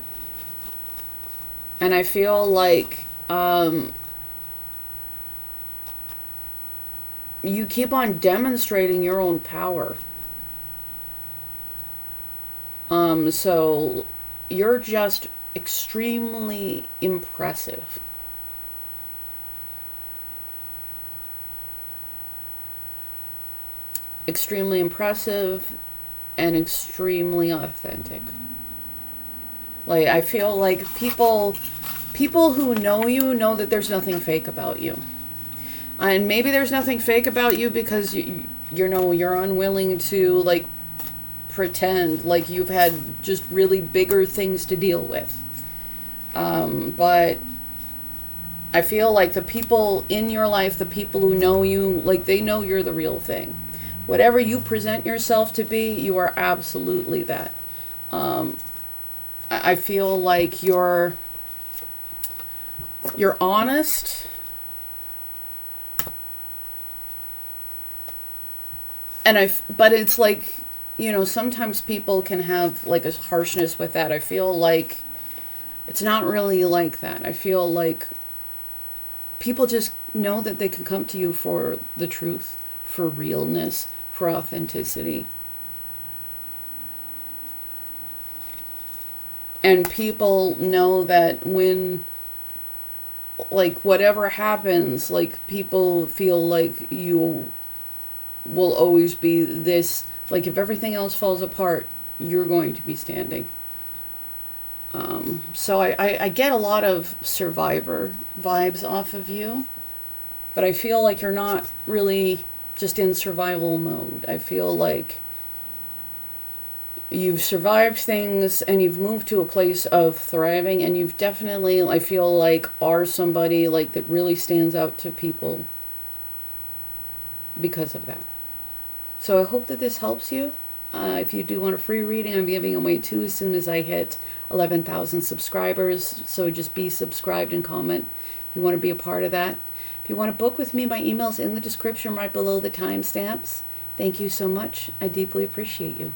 And I feel like you keep on demonstrating your own power. So you're just extremely impressive. Extremely impressive and extremely authentic. Like, I feel like people who know you know that there's nothing fake about you. And maybe there's nothing fake about you because you're unwilling to, like, pretend like you've had just really bigger things to deal with. But I feel like the people in your life, the people who know you, like, they know you're the real thing. Whatever you present yourself to be, you are absolutely that. I feel like you're honest. But it's like, you know, sometimes people can have, like, a harshness with that. I feel like it's not really like that. I feel like people just know that they can come to you for the truth, for realness, for authenticity. And people know that when, like, whatever happens, like, people feel like you will always be this. Like, if everything else falls apart, you're going to be standing. So I get a lot of survivor vibes off of you. But I feel like you're not really just in survival mode. I feel like you've survived things and you've moved to a place of thriving, and you've definitely, I feel like, are somebody like that really stands out to people because of that. So I hope that this helps you. If you do want a free reading, I'm giving away 2 as soon as I hit 11,000 subscribers. So just be subscribed and comment if you want to be a part of that. If you want to book with me, my email's in the description right below the timestamps. Thank you so much. I deeply appreciate you.